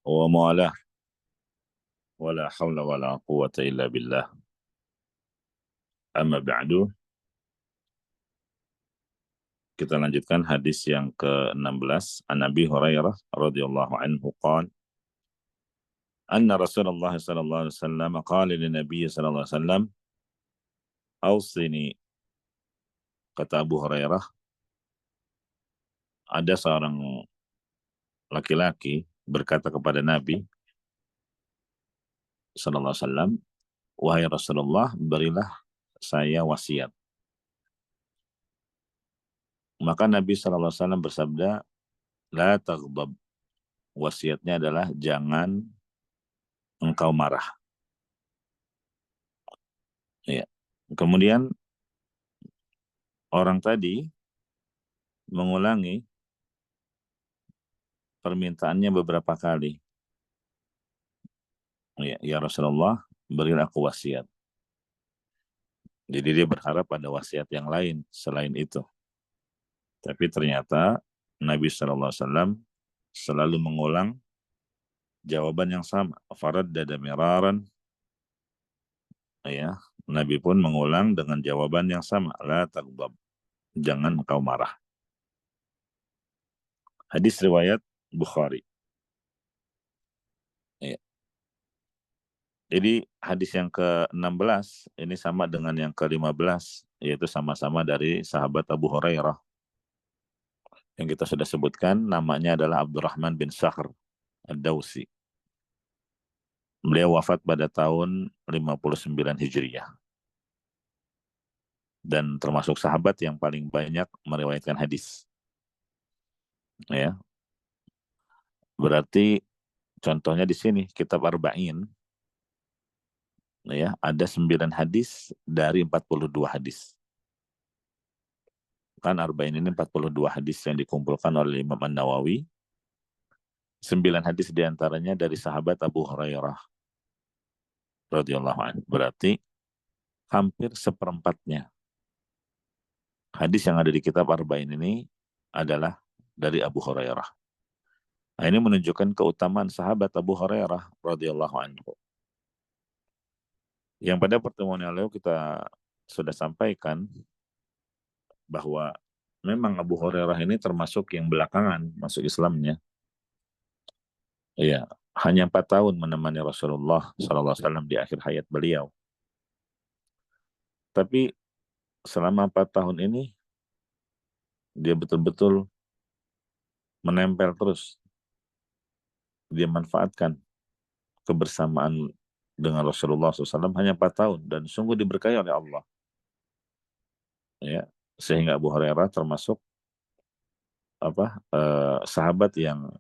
wa mu'alah wa la hawla wa la quwwata illa billah. Amma ba'du, kita lanjutkan hadis yang ke-16. An Abi Hurairah radhiyallahu anhu qala anna Rasulullah sallallahu alaihi wasallam qala lin Nabi sallallahu alaihi wasallam awsini. Kata Abu Hurairah, ada seorang laki-laki berkata kepada Nabi sallallahu alaihi wasallam, wahai Rasulullah, berilah saya wasiat. Maka Nabi sallallahu alaihi wasallam bersabda, la taghdab. Wasiatnya adalah jangan engkau marah. Ya. Kemudian orang tadi mengulangi permintaannya beberapa kali. Ya Rasulullah, berilah aku wasiat. Jadi dia berharap ada wasiat yang lain selain itu. Tapi ternyata Nabi SAW selalu mengulang jawaban yang sama. Faraddada miraran. Ya, Nabi pun mengulang dengan jawaban yang sama. La taghdab. Jangan engkau marah. Hadis riwayat Bukhari. Ya. Jadi hadis yang ke-16 ini sama dengan yang ke-15, yaitu sama-sama dari sahabat Abu Hurairah. Yang kita sudah sebutkan namanya adalah Abdurrahman bin Sakhr Ad-Dawsi. Beliau wafat pada tahun 59 Hijriah. Dan termasuk sahabat yang paling banyak meriwayatkan hadis. Ya. Berarti contohnya di sini kitab Arba'in, ya, ada 9 hadis dari 42 hadis. Kan Arba'in ini 42 hadis yang dikumpulkan oleh Imam An-Nawawi. 9 hadis diantaranya dari sahabat Abu Hurairah radhiyallahu anhu. Berarti hampir seperempatnya hadis yang ada di kitab Arba'in ini adalah dari Abu Hurairah. Nah, ini menunjukkan keutamaan sahabat Abu Hurairah radhiyallahu anhu. Yang pada pertemuan yang lalu kita sudah sampaikan bahwa memang Abu Hurairah ini termasuk yang belakangan masuk Islamnya. Iya, hanya 4 tahun menemani Rasulullah SAW di akhir hayat beliau. Tapi selama 4 tahun ini dia betul-betul menempel terus. Dia manfaatkan kebersamaan dengan Rasulullah SAW hanya 4 tahun dan sungguh diberkahi oleh Allah. Ya, sehingga Abu Hurairah termasuk sahabat yang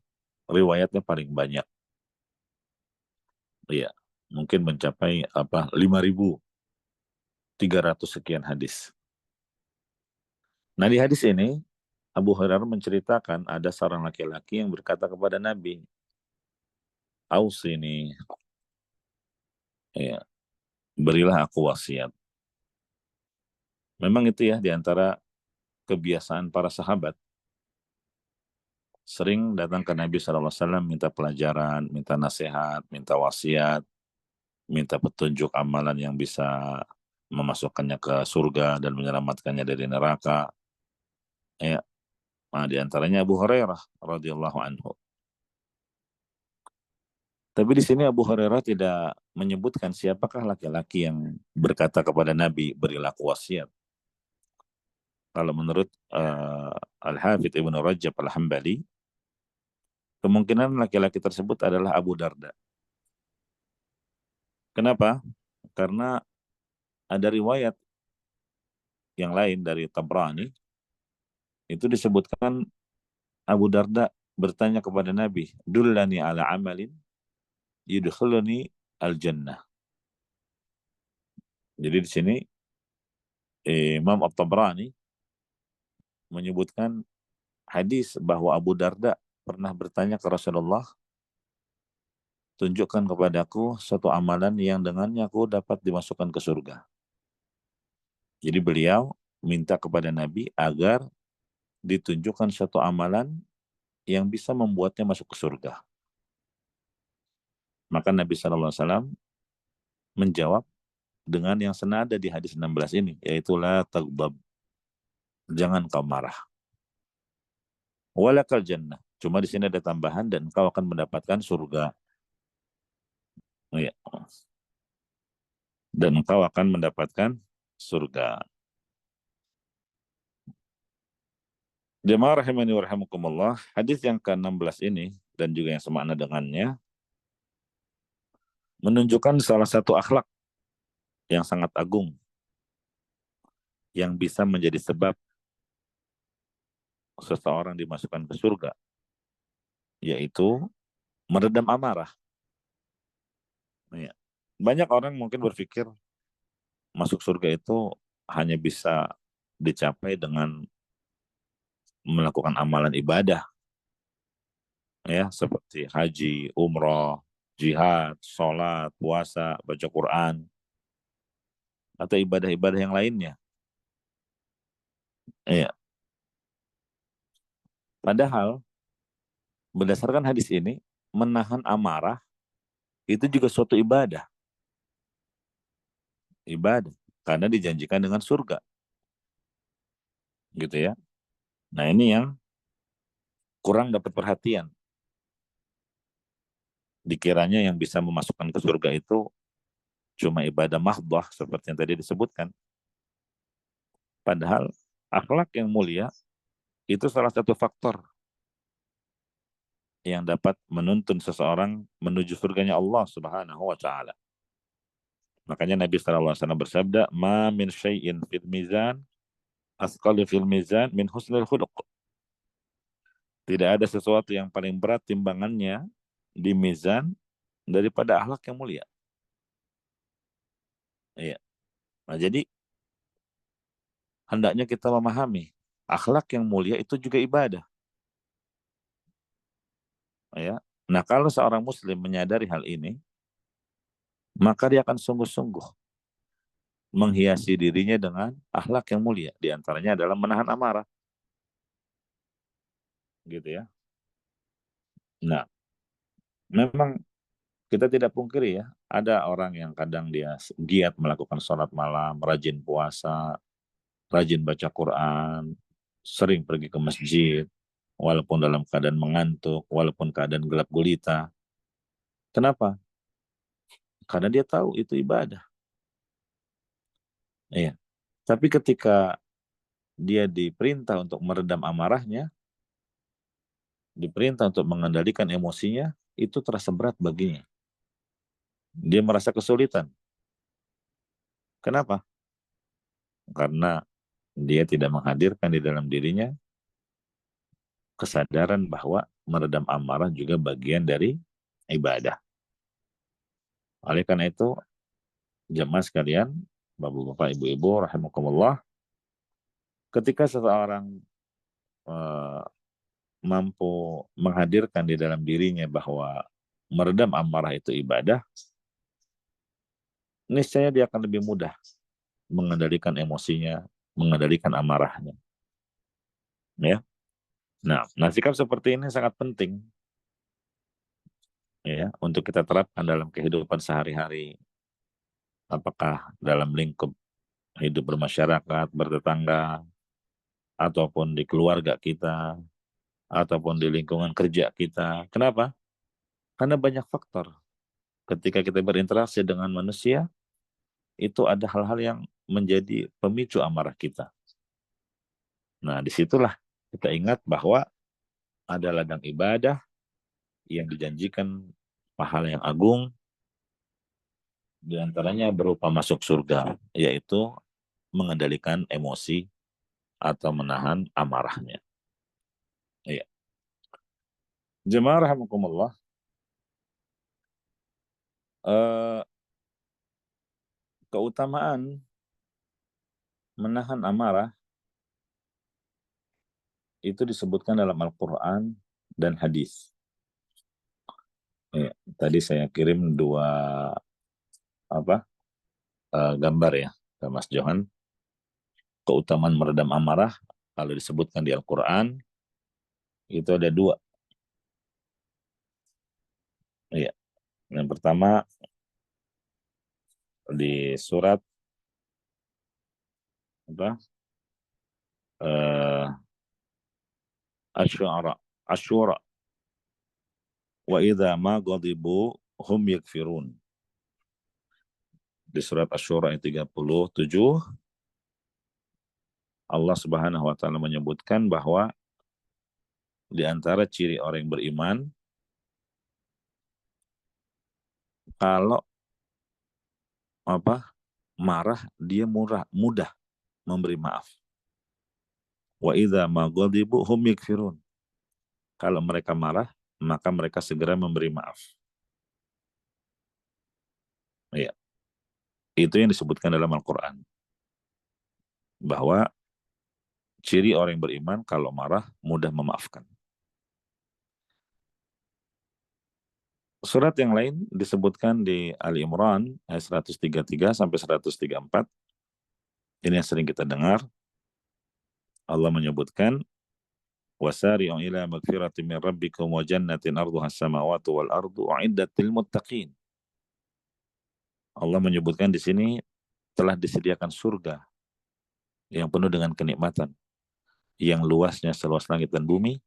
riwayatnya paling banyak. Iya, mungkin mencapai 5.300 sekian hadis. Nah, di hadis ini Abu Hurairah menceritakan ada seorang laki-laki yang berkata kepada Nabi, "Ausini, ya, berilah aku wasiat." Memang itu ya di antara kebiasaan para sahabat. Sering datang ke Nabi SAW minta pelajaran, minta nasihat, minta wasiat, minta petunjuk amalan yang bisa memasukkannya ke surga dan menyelamatkannya dari neraka. Ya, nah, di antaranya Abu Hurairah radhiyallahu anhu. Tapi di sini Abu Hurairah tidak menyebutkan siapakah laki-laki yang berkata kepada Nabi, berilah aku wasiat. Kalau menurut Al-Hafidz Ibnu Rajab Al-Hambali, kemungkinan laki-laki tersebut adalah Abu Darda. Kenapa? Karena ada riwayat yang lain dari Tabrani, itu disebutkan Abu Darda bertanya kepada Nabi, dullani ala amalin yudkhuluni al-jannah. Jadi di sini Imam At-Tabrani menyebutkan hadis bahwa Abu Darda pernah bertanya ke Rasulullah, tunjukkan kepadaku suatu amalan yang dengannya aku dapat dimasukkan ke surga. Jadi beliau minta kepada Nabi agar ditunjukkan suatu amalan yang bisa membuatnya masuk ke surga. Maka Nabi SAW menjawab dengan yang senada di hadis 16 ini, yaitu la taghdab, jangan kau marah. Walakal jannah, cuma di sini ada tambahan, dan kau akan mendapatkan surga. Ya. Dan kau akan mendapatkan surga. Jemaah rahimani wa rahimakumullah, hadis yang ke-16 ini dan juga yang semakna dengannya menunjukkan salah satu akhlak yang sangat agung yang bisa menjadi sebab seseorang dimasukkan ke surga, yaitu meredam amarah. Ya. Banyak orang mungkin berpikir masuk surga itu hanya bisa dicapai dengan melakukan amalan ibadah, ya, seperti haji, umroh, jihad, sholat, puasa, baca Quran, atau ibadah-ibadah yang lainnya. Ya. Padahal berdasarkan hadis ini, menahan amarah itu juga suatu ibadah. Ibadah. Karena dijanjikan dengan surga. Gitu ya. Nah ini yang kurang dapat perhatian. Dikiranya yang bisa memasukkan ke surga itu cuma ibadah mahdhah seperti yang tadi disebutkan. Padahal akhlak yang mulia itu salah satu faktor yang dapat menuntun seseorang menuju surganya Allah Subhanahu wa taala. Makanya Nabi SAW bersabda, "Ma min syai'in fil mizan asqalu fil mizan min husnil khuluq." Tidak ada sesuatu yang paling berat timbangannya di mizan daripada akhlak yang mulia. Iya. Nah, jadi hendaknya kita memahami akhlak yang mulia itu juga ibadah. Ya. Nah, kalau seorang muslim menyadari hal ini, maka dia akan sungguh-sungguh menghiasi dirinya dengan akhlak yang mulia. Di antaranya adalah menahan amarah. Gitu ya. Nah, memang kita tidak pungkiri ya, ada orang yang kadang dia giat melakukan sholat malam, rajin puasa, rajin baca Quran, sering pergi ke masjid, walaupun dalam keadaan mengantuk, walaupun keadaan gelap gulita. Kenapa? Karena dia tahu itu ibadah. Iya. Tapi ketika dia diperintah untuk meredam amarahnya, diperintah untuk mengendalikan emosinya, itu terasa berat baginya. Dia merasa kesulitan. Kenapa? Karena dia tidak menghadirkan di dalam dirinya kesadaran bahwa meredam amarah juga bagian dari ibadah. Oleh karena itu, jemaah sekalian, bapak-bapak, ibu-ibu, rahimakumullah, ketika seseorang eh, mampu menghadirkan di dalam dirinya bahwa meredam amarah itu ibadah, niscaya dia akan lebih mudah mengendalikan emosinya, mengendalikan amarahnya. Ya. Nah, sikap seperti ini sangat penting ya untuk kita terapkan dalam kehidupan sehari-hari. Apakah dalam lingkup hidup bermasyarakat, bertetangga, ataupun di keluarga kita, ataupun di lingkungan kerja kita. Kenapa? Karena banyak faktor. Ketika kita berinteraksi dengan manusia, itu ada hal-hal yang menjadi pemicu amarah kita. Nah, disitulah kita ingat bahwa ada ladang ibadah yang dijanjikan pahala yang agung, di antaranya berupa masuk surga, yaitu mengendalikan emosi atau menahan amarahnya. Iya. Jemaah rahimakumullah, eh, keutamaan menahan amarah itu disebutkan dalam Al-Quran dan hadis. Ya, tadi saya kirim dua gambar ya ke Mas Johan. Keutamaan meredam amarah kalau disebutkan di Al-Quran itu ada dua. Ya. Yang pertama di surat apa? Eh, Asy-Syu'ara. Asy-Syura. Wa idza ma ghadibu hum yakfirun. Di surat Asy-Syu'ara ayat 37, Allah Subhanahu wa taala menyebutkan bahwa di antara ciri orang yang beriman, kalau apa? Marah, dia mudah memberi maaf. Wa idza ma ghadibu hum yakfirun. Kalau mereka marah, maka mereka segera memberi maaf. Ya, itu yang disebutkan dalam Al-Qur'an, bahwa ciri orang yang beriman kalau marah mudah memaafkan. Surat yang lain disebutkan di Ali Imran ayat 133 sampai 134. Ini yang sering kita dengar. Allah menyebutkan, wasari'u ila magfiratin min rabbikum wa jannatin arduha as-samawati wal ardu u'iddat lil muttaqin. Allah menyebutkan di sini telah disediakan surga yang penuh dengan kenikmatan, yang luasnya seluas langit dan bumi,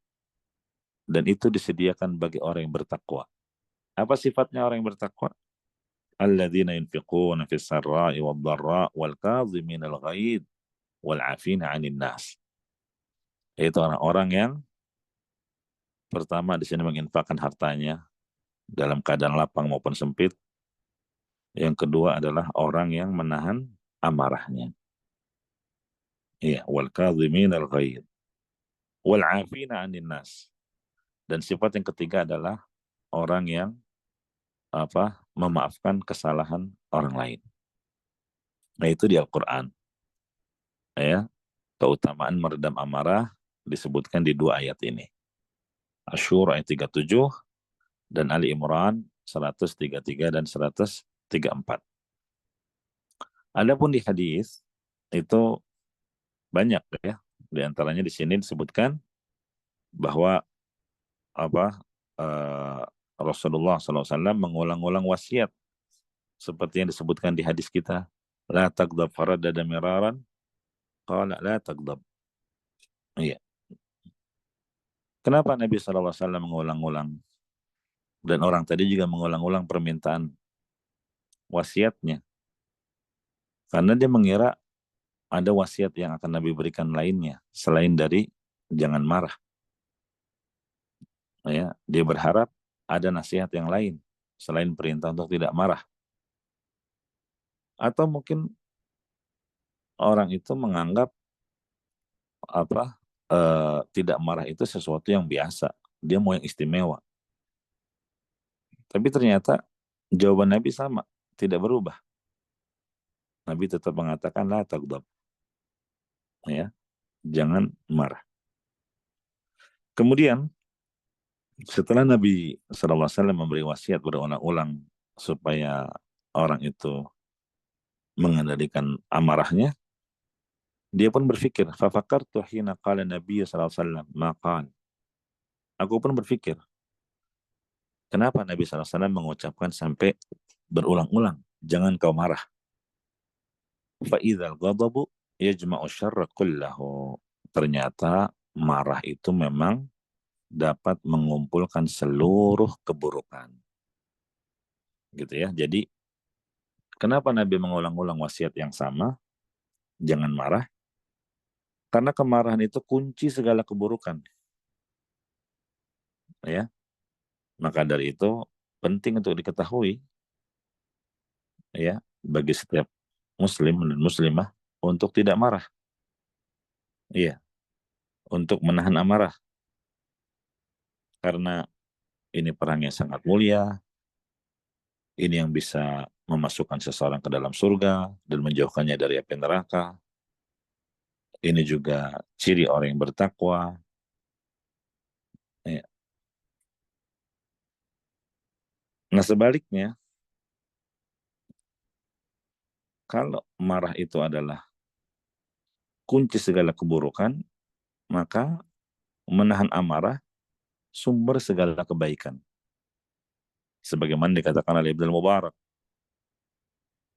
dan itu disediakan bagi orang yang bertakwa. Apa sifatnya orang yang bertakwa? Alladzina yunfiquna fis sarra'i wad dharra wal kadhiminal ghaidh wal 'afina 'anil nas. Yaitu orang-orang yang pertama di sini menginfakkan hartanya dalam keadaan lapang maupun sempit. Yang kedua adalah orang yang menahan amarahnya. Iya, wal kadhiminal ghaidh wal 'afina 'anil nas. Dan sifat yang ketiga adalah orang yang memaafkan kesalahan orang lain. Nah, itu di Al-Qur'an. Ya, keutamaan meredam amarah disebutkan di dua ayat ini. Asy-Syura ayat 37 dan Ali Imran 133 dan 134. Adapun di hadis itu banyak ya. Di antaranya di sini disebutkan bahwa apa Rasulullah SAW mengulang-ulang wasiat seperti yang disebutkan di hadis kita. La taghdab faradada miraran qala la taghdab. Iya. Kenapa Nabi SAW mengulang-ulang? Dan orang tadi juga mengulang-ulang permintaan wasiatnya. Karena dia mengira ada wasiat yang akan Nabi berikan lainnya selain dari jangan marah. Ya, dia berharap ada nasihat yang lain selain perintah untuk tidak marah. Atau mungkin orang itu menganggap tidak marah itu sesuatu yang biasa. Dia mau yang istimewa. Tapi ternyata jawaban Nabi sama, tidak berubah. Nabi tetap mengatakan la taghdab. Ya, jangan marah. Kemudian setelah Nabi SAW memberi wasiat berulang-ulang supaya orang itu mengendalikan amarahnya, dia pun berpikir, fafakartu hina qala Nabi SAW maqal. Aku pun berpikir, kenapa Nabi SAW mengucapkan sampai berulang-ulang, jangan kau marah. Fa'idzal ghadabu yajma'u syarra kullahu. Ternyata marah itu memang dapat mengumpulkan seluruh keburukan. Gitu ya. Jadi kenapa Nabi mengulang-ulang wasiat yang sama? Jangan marah. Karena kemarahan itu kunci segala keburukan. Ya. Maka dari itu penting untuk diketahui ya bagi setiap muslim dan muslimah untuk tidak marah. Iya, untuk menahan amarah. Karena ini perang yang sangat mulia, ini yang bisa memasukkan seseorang ke dalam surga dan menjauhkannya dari api neraka. Ini juga ciri orang yang bertakwa. Ya. Nah sebaliknya, kalau marah itu adalah kunci segala keburukan, maka menahan amarah sumber segala kebaikan. Sebagaimana dikatakan oleh Ibnu Mubarak,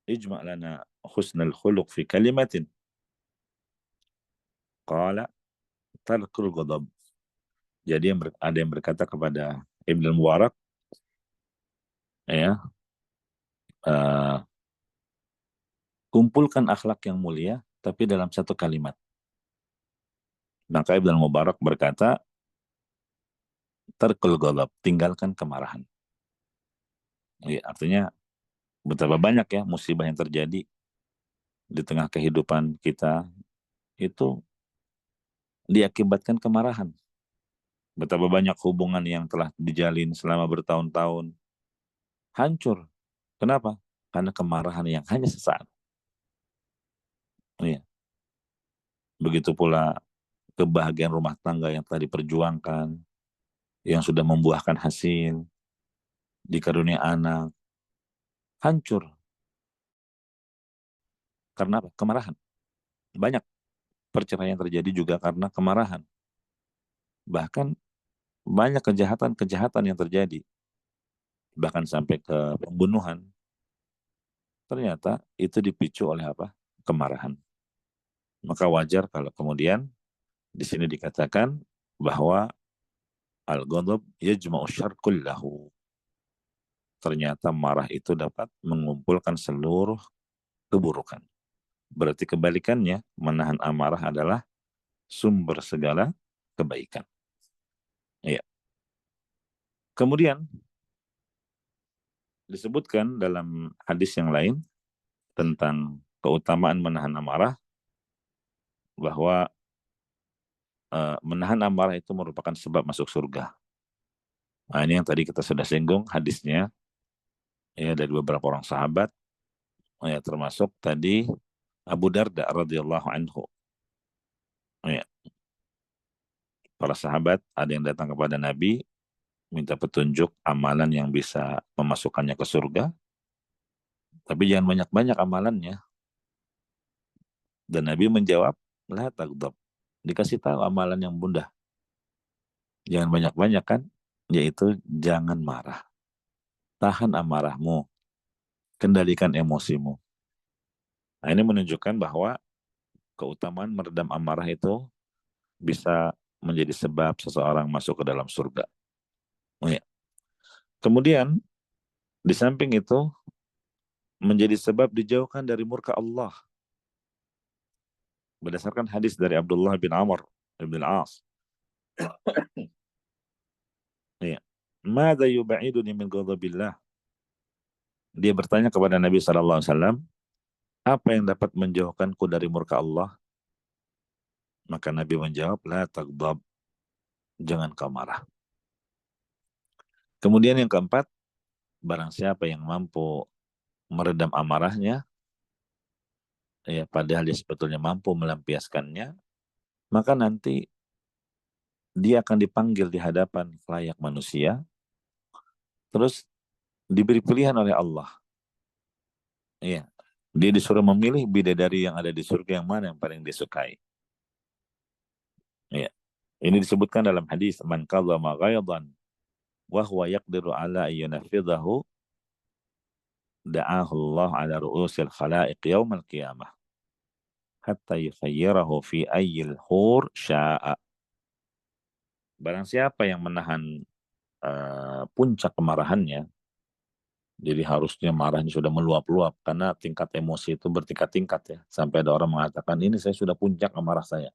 ijma' lana husnul khuluq fi kalimatin. Qala tarkul ghadab. Jadi ada yang berkata kepada Ibnu Mubarak, ya, uh, kumpulkan akhlak yang mulia, tapi dalam satu kalimat. Maka Ibnu Mubarak berkata, tarkul ghadab, tinggalkan kemarahan. Ya, artinya betapa banyak ya musibah yang terjadi di tengah kehidupan kita itu diakibatkan kemarahan. Betapa banyak hubungan yang telah dijalin selama bertahun-tahun hancur. Kenapa? Karena kemarahan yang hanya sesaat. Iya. Begitu pula kebahagiaan rumah tangga yang telah diperjuangkan, yang sudah membuahkan hasil, dikarunia anak, hancur. Karena apa? Kemarahan. Banyak perceraian terjadi juga karena kemarahan. Bahkan banyak kejahatan-kejahatan yang terjadi. Bahkan sampai ke pembunuhan. Ternyata itu dipicu oleh apa? Kemarahan. Maka wajar kalau kemudian di sini dikatakan bahwa al-ghadab yajma'u syarr kullahu. Ternyata marah itu dapat mengumpulkan seluruh keburukan. Berarti kebalikannya, menahan amarah adalah sumber segala kebaikan. Iya. Kemudian disebutkan dalam hadis yang lain tentang keutamaan menahan amarah, bahwa menahan amarah itu merupakan sebab masuk surga. Nah, ini yang tadi kita sudah singgung hadisnya, ya, dari beberapa orang sahabat, ya, termasuk tadi Abu Darda radhiyallahu anhu. Ya, para sahabat ada yang datang kepada Nabi minta petunjuk amalan yang bisa memasukkannya ke surga, tapi jangan banyak-banyak amalannya. Dan Nabi menjawab, la taghdab. Dikasih tahu amalan yang mudah. Jangan banyak-banyak kan, yaitu jangan marah. Tahan amarahmu, kendalikan emosimu. Nah, ini menunjukkan bahwa keutamaan meredam amarah itu bisa menjadi sebab seseorang masuk ke dalam surga. Oh, ya. Kemudian, di samping itu, menjadi sebab dijauhkan dari murka Allah. Berdasarkan hadis dari Abdullah bin Amr bin Al-As. Ya. Mada yuba'iduni min ghadabillah. Dia bertanya kepada Nabi SAW, apa yang dapat menjauhkanku dari murka Allah? Maka Nabi menjawab, la taghdab, jangan kau marah. Kemudian yang keempat, barang siapa yang mampu meredam amarahnya, ya, padahal dia sebetulnya mampu melampiaskannya, maka nanti dia akan dipanggil di hadapan layak manusia, terus diberi pilihan oleh Allah. Iya, dia disuruh memilih bidadari yang ada di surga yang mana yang paling disukai. Iya. Ini disebutkan dalam hadis, man qadhama ghaidan wa huwa yaqdiru ala ayyunafidhahu da'ahu Allah ala ru'usil khalaiq yaumal qiyamah hatta yukhayyirahu fi ayyil hur sya'a. Barang siapa yang menahan puncak kemarahannya, jadi harusnya marahnya sudah meluap-luap karena tingkat emosi itu bertingkat-tingkat ya. Sampai ada orang mengatakan, ini saya sudah puncak amarah saya.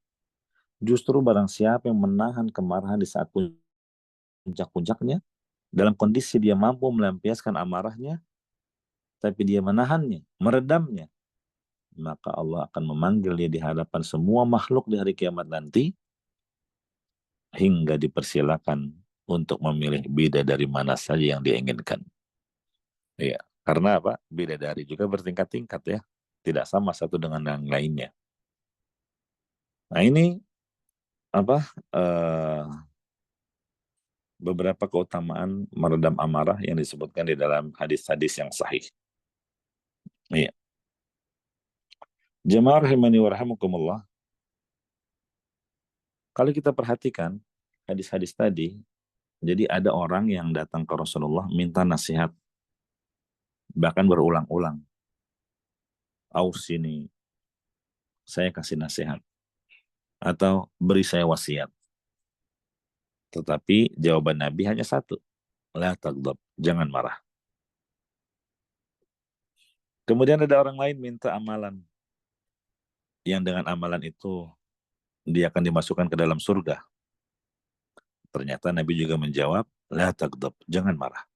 Justru barang siapa yang menahan kemarahan di saat puncak-puncaknya, dalam kondisi dia mampu melampiaskan amarahnya, tapi dia menahannya, meredamnya, maka Allah akan memanggil dia di hadapan semua makhluk di hari kiamat nanti, hingga dipersilakan untuk memilih bidadari mana saja yang dia inginkan. Iya, karena apa? Bidadari juga bertingkat-tingkat ya, tidak sama satu dengan yang lainnya. Nah, ini apa? Beberapa keutamaan meredam amarah yang disebutkan di dalam hadis-hadis yang sahih. Iya. Jemaah rahimani wa rahimakumullah. Kalau kita perhatikan hadis-hadis tadi, Jadi ada orang yang datang ke Rasulullah minta nasihat, bahkan berulang-ulang. Aus ini, saya kasih nasihat. Atau beri saya wasiat. Tetapi jawaban Nabi hanya satu. La taghdab, jangan marah. Kemudian ada orang lain minta amalan. Yang dengan amalan itu dia akan dimasukkan ke dalam surga. Ternyata Nabi juga menjawab, la taghdab, jangan marah.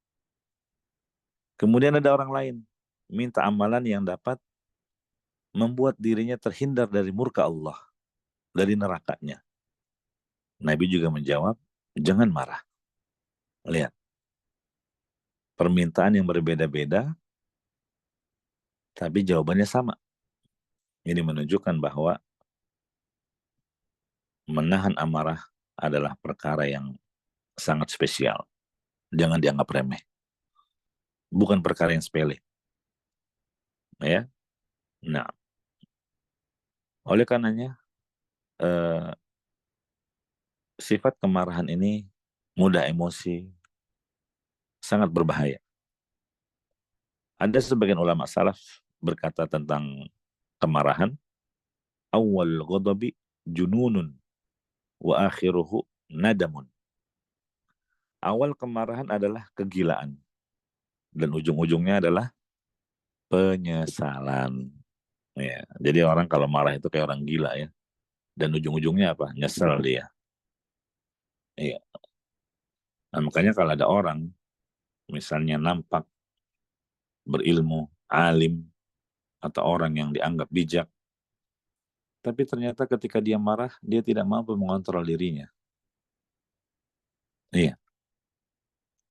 Kemudian ada orang lain minta amalan yang dapat membuat dirinya terhindar dari murka Allah, dari nerakanya. Nabi juga menjawab, jangan marah. Lihat, permintaan yang berbeda-beda, tapi jawabannya sama. Ini menunjukkan bahwa menahan amarah adalah perkara yang sangat spesial. Jangan dianggap remeh. Bukan perkara yang sepele. Ya. Nah, oleh karenanya, eh, sifat kemarahan ini mudah emosi, sangat berbahaya. Ada sebagian ulama salaf berkata tentang kemarahan, awal ghadabi jununun wa akhiruhu nadamun. Awal kemarahan adalah kegilaan dan ujung-ujungnya adalah penyesalan. Ya, jadi orang kalau marah itu kayak orang gila ya. Dan ujung-ujungnya apa? Nyesel dia. Iya. Nah, makanya kalau ada orang misalnya nampak berilmu, alim, atau orang yang dianggap bijak, tapi ternyata ketika dia marah, dia tidak mampu mengontrol dirinya. Iya,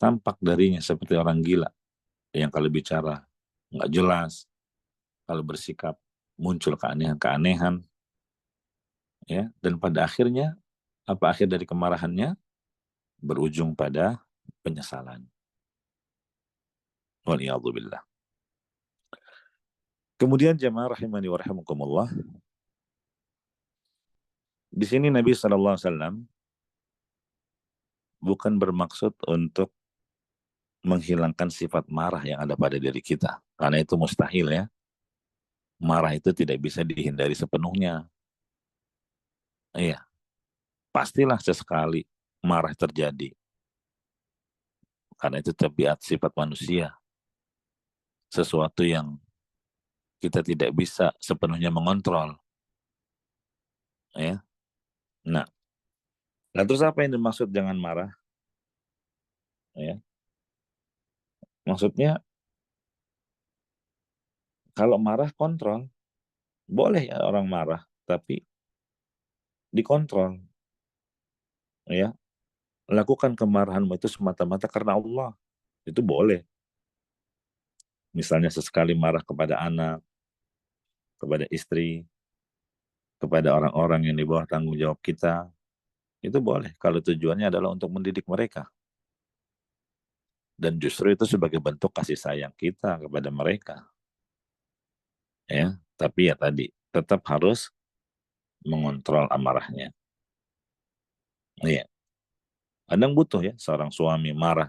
tampak darinya seperti orang gila yang kalau bicara nggak jelas, kalau bersikap muncul keanehan-keanehan, ya. Dan pada akhirnya, apa akhir dari kemarahannya? Berujung pada penyesalan. Waliyadzubillah. Kemudian jemaah rahimani wa rahimakumullah, di sini Nabi SAW bukan bermaksud untuk menghilangkan sifat marah yang ada pada diri kita. Karena itu mustahil ya. Marah itu tidak bisa dihindari sepenuhnya. Iya, pastilah sesekali marah terjadi. Karena itu tabiat sifat manusia. Sesuatu yang kita tidak bisa sepenuhnya mengontrol. Ya. Nah, terus apa yang dimaksud jangan marah? Ya. Maksudnya kalau marah kontrol. Boleh ya orang marah, tapi dikontrol. Ya. Lakukan kemarahanmu itu semata-mata karena Allah. Itu boleh. Misalnya sesekali marah kepada anak, kepada istri, kepada orang-orang yang di bawah tanggung jawab kita, itu boleh kalau tujuannya adalah untuk mendidik mereka. Dan justru itu sebagai bentuk kasih sayang kita kepada mereka. Ya, tapi ya tadi tetap harus mengontrol amarahnya. Iya. Kadang butuh ya seorang suami marah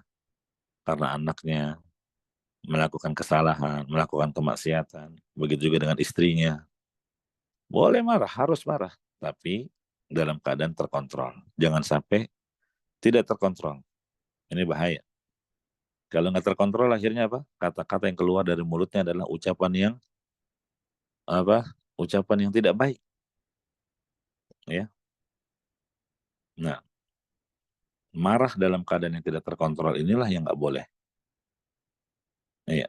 karena anaknya melakukan kesalahan, melakukan kemaksiatan. Begitu juga dengan istrinya. Boleh marah, harus marah, tapi dalam keadaan terkontrol. Jangan sampai tidak terkontrol. Ini bahaya. Kalau nggak terkontrol akhirnya apa? Kata-kata yang keluar dari mulutnya adalah ucapan yang apa? Ucapan yang tidak baik. Ya. Nah, marah dalam keadaan yang tidak terkontrol inilah yang nggak boleh. Ya.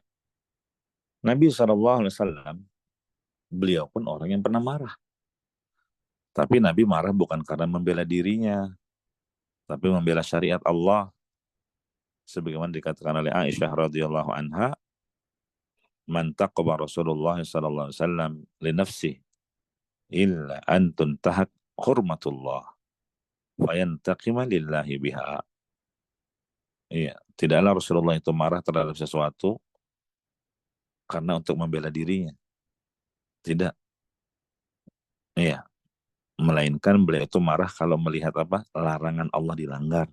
Nabi SAW, beliau pun orang yang pernah marah. Tapi Nabi marah bukan karena membela dirinya, tapi membela syariat Allah. Sebagaimana dikatakan oleh Aisyah radhiyallahu anha, man taqwa Rasulullah sallallahu alaihi wasallam li nafsi illa an tuntahak hurmatullah fayantaqima lillahi biha. Iya, tidaklah Rasulullah itu marah terhadap sesuatu karena untuk membela dirinya. Tidak. Iya, melainkan beliau itu marah kalau melihat apa? Larangan Allah dilanggar.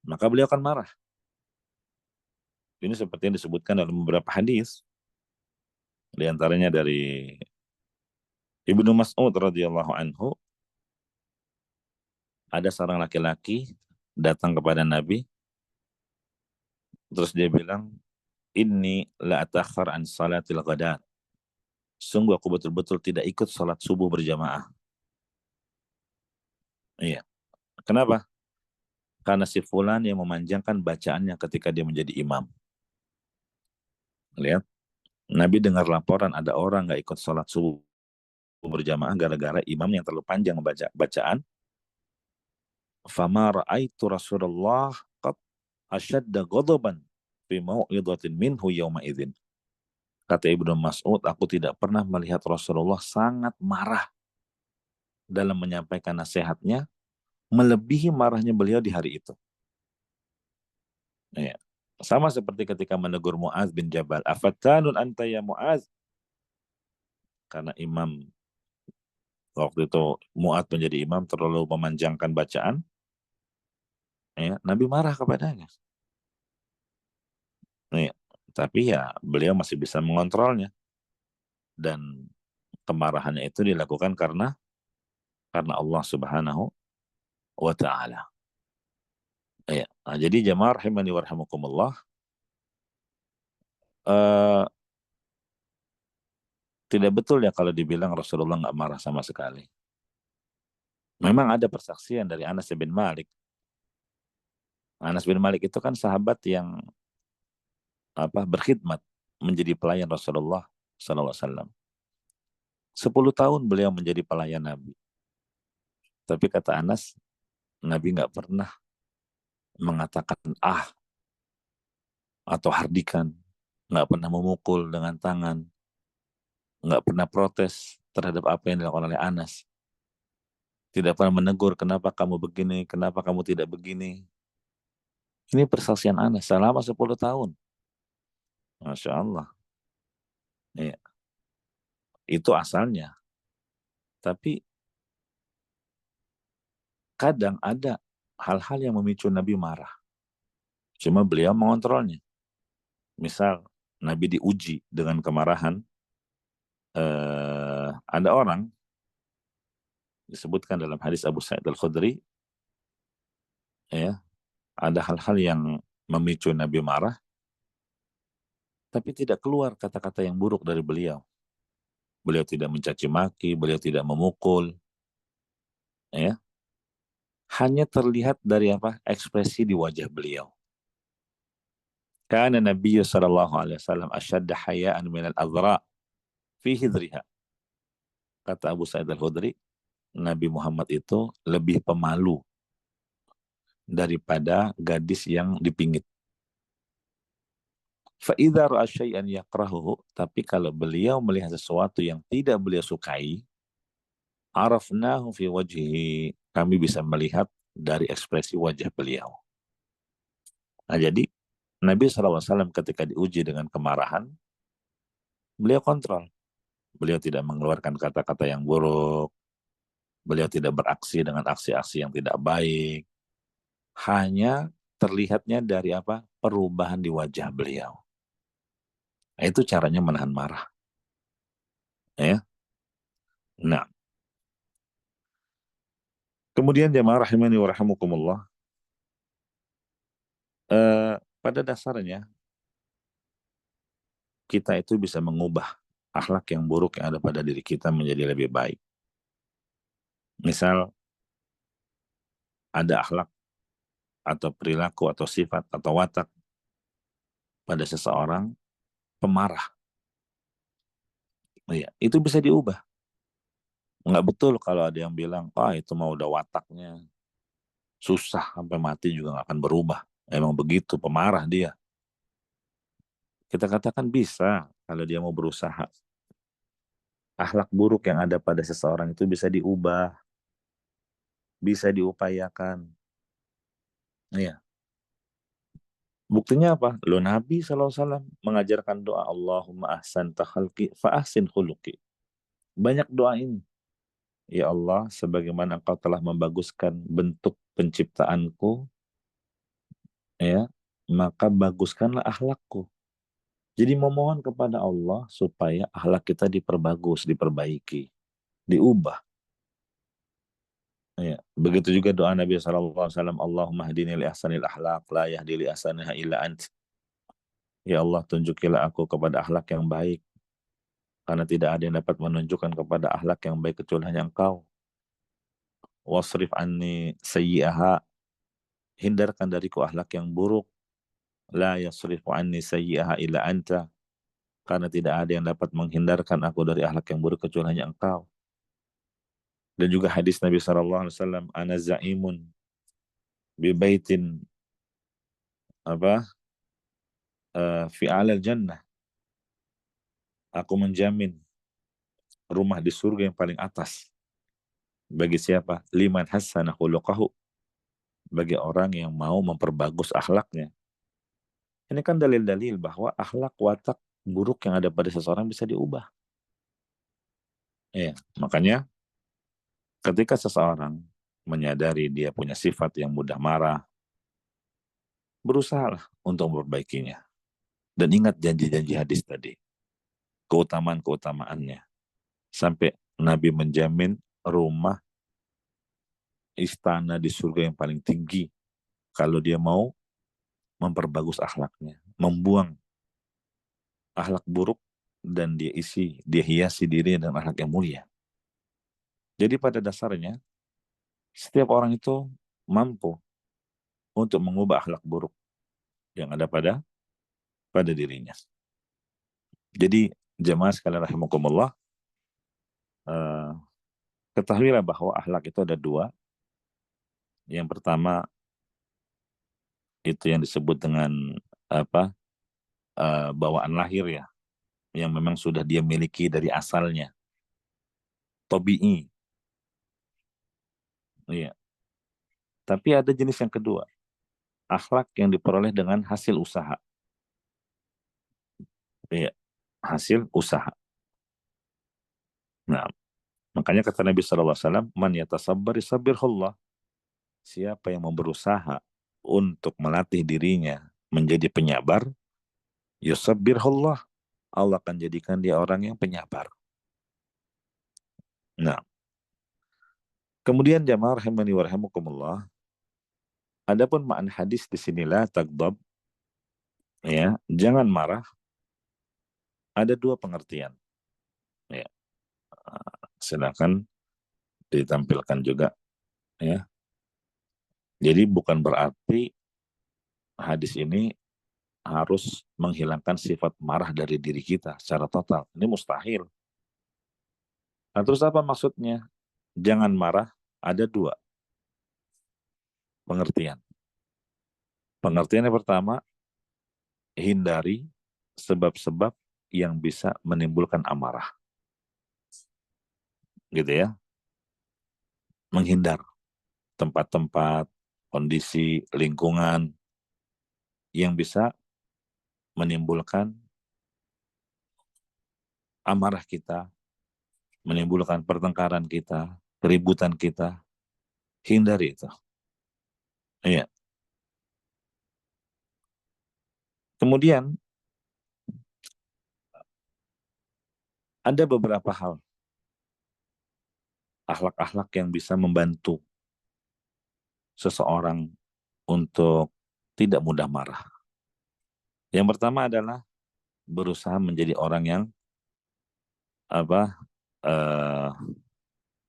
maka beliau akan marah. Ini seperti yang disebutkan dalam beberapa hadis, di antaranya dari Ibnu Mas'ud radhiyallahu anhu, ada seorang laki-laki datang kepada Nabi, terus dia bilang, "Inni la atakhar an salatil ghadat." Sungguh aku betul-betul tidak ikut salat subuh berjamaah. Iya. Kenapa? Karena si fulan yang memanjangkan bacaannya ketika dia menjadi imam. Lihat, Nabi dengar laporan ada orang nggak ikut salat subuh berjamaah gara-gara imam yang terlalu panjang membaca bacaan. Fama ra'aitu Rasulullah qad asyadda ghadaban fi mau'izatin minhu yauma idzin. Kata Ibnu Mas'ud, aku tidak pernah melihat Rasulullah sangat marah dalam menyampaikan nasihatnya, melebihi marahnya beliau di hari itu. Ya. Sama seperti ketika menegur Muaz bin Jabal, afatanun anta ya Muaz? Karena imam waktu itu Muaz menjadi imam terlalu memanjangkan bacaan, ya, Nabi marah kepadanya. Ya. Tapi ya beliau masih bisa mengontrolnya, dan kemarahannya itu dilakukan karena Allah Subhanahu wa taala. Ya. Nah, jadi jamaah rahimani warhamukumullah, eh, tidak betul ya kalau dibilang Rasulullah nggak marah sama sekali. Memang ada persaksian dari Anas bin Malik. Anas bin Malik itu kan sahabat yang berkhidmat menjadi pelayan Rasulullah Sallallahu Alaihi Wasallam. 10 tahun beliau menjadi pelayan Nabi. Tapi kata Anas, Nabi nggak pernah mengatakan atau hardikan, nggak pernah memukul dengan tangan, nggak pernah protes terhadap apa yang dilakukan oleh Anas. Tidak pernah menegur, kenapa kamu begini, kenapa kamu tidak begini. Ini persaksian Anas selama 10 tahun. Masya Allah. Ya, itu asalnya. Tapi kadang ada hal-hal yang memicu Nabi marah. Cuma beliau mengontrolnya. Misal, Nabi diuji dengan kemarahan. Ada orang, disebutkan dalam hadis Abu Sa'id Al-Khudri, ya, ada hal-hal yang memicu Nabi marah, tapi tidak keluar kata-kata yang buruk dari beliau. Beliau tidak mencaci maki, beliau tidak memukul, ya. Hanya terlihat dari ekspresi di wajah beliau. Kana Nabi sallallahu alaihi wasallam asyadda haya'an min al-adhra fi hidriha. Kata Abu Sa'id Al-Khudri, Nabi Muhammad itu lebih pemalu daripada gadis yang dipingit. Fa'idha ra'a syai'an yakrahuhu, tapi kalau beliau melihat sesuatu yang tidak beliau sukai, arafnahu fi wajhihi, kami bisa melihat dari ekspresi wajah beliau. Nah, jadi Nabi SAW ketika diuji dengan kemarahan, beliau kontrol. Beliau tidak mengeluarkan kata-kata yang buruk, beliau tidak beraksi dengan aksi-aksi yang tidak baik. Hanya terlihatnya dari perubahan di wajah beliau. Itu caranya menahan marah. Ya. Nah, kemudian jamaah rahimani wa rahimakumullah, pada dasarnya kita itu bisa mengubah akhlak yang buruk yang ada pada diri kita menjadi lebih baik. Misal ada akhlak atau perilaku atau sifat atau watak pada seseorang pemarah. Ya, itu bisa diubah. Nggak betul kalau ada yang bilang, itu mah udah wataknya. Susah sampai mati juga nggak akan berubah. Emang begitu, pemarah dia. Kita katakan bisa kalau dia mau berusaha. Akhlak buruk yang ada pada seseorang itu bisa diubah, bisa diupayakan. Iya. Buktinya apa? Lo Nabi SAW mengajarkan doa Allahumma ahsan takhalqi fa ahsin khuluqi. Banyak doa ini. Ya Allah, sebagaimana engkau telah membaguskan bentuk penciptaanku, ya, maka baguskanlah akhlakku. Jadi memohon kepada Allah supaya akhlak kita diperbagus, diperbaiki, diubah. Ya. Begitu juga doa Nabi SAW, Allahumma hadini li ahsanil akhlaq, la yahdi li ahsaniha illa ant. Ya Allah, tunjukilah aku kepada akhlak yang baik, karena tidak ada yang dapat menunjukkan kepada akhlak yang baik kecuali hanya Engkau. Wasrif anni sayyi'aha, hindarkan dariku akhlak yang buruk. La yasrifu anni sayyi'aha illa anta, karena tidak ada yang dapat menghindarkan aku dari akhlak yang buruk kecuali hanya Engkau. Dan juga hadis Nabi SAW, ana za'imun bi baitin apa fi alal jannah, aku menjamin rumah di surga yang paling atas bagi siapa? Liman hassana khuluqahu, bagi orang yang mau memperbagus akhlaknya. Ini kan dalil-dalil bahwa akhlak watak buruk yang ada pada seseorang bisa diubah. Ya, makanya ketika seseorang menyadari dia punya sifat yang mudah marah, berusahalah untuk memperbaikinya. Dan ingat janji-janji hadis tadi, keutamaan-keutamaannya. Sampai Nabi menjamin rumah istana di surga yang paling tinggi kalau dia mau memperbagus akhlaknya, membuang akhlak buruk, dan dia hiasi dirinya dengan akhlak yang mulia. Jadi pada dasarnya setiap orang itu mampu untuk mengubah akhlak buruk yang ada pada dirinya. Jadi jemaah sekalian rahimakumullah, eh, ketahuilah bahwa akhlak itu ada dua. Yang pertama itu yang disebut dengan apa bawaan lahir ya, yang memang sudah dia miliki dari asalnya, tabi'i. Iya. Tapi ada jenis yang kedua, akhlak yang diperoleh dengan hasil usaha. Iya, hasil usaha. Nah, makanya kata Nabi SAW, man yatasabbar yusabirhullah. Siapa yang mau berusaha untuk melatih dirinya menjadi penyabar, yusabbirhullah, Allah akan jadikan dia orang yang penyabar. Nah, kemudian jamaah rahimani wa rahimakumullah, adapun makna hadis di sinilah tagdab, ya, jangan marah, ada dua pengertian. Ya, silakan ditampilkan juga, ya. Jadi bukan berarti hadis ini harus menghilangkan sifat marah dari diri kita secara total. Ini mustahil. Nah, terus apa maksudnya? Jangan marah, ada dua pengertian. Pengertian yang pertama, hindari sebab-sebab yang bisa menimbulkan amarah. Gitu ya. Menghindar tempat-tempat, kondisi, lingkungan yang bisa menimbulkan amarah kita, menimbulkan pertengkaran kita, keributan kita. Hindari itu. Iya. Kemudian ada beberapa hal, akhlak-akhlak yang bisa membantu seseorang untuk tidak mudah marah. Yang pertama adalah berusaha menjadi orang yang apa eh,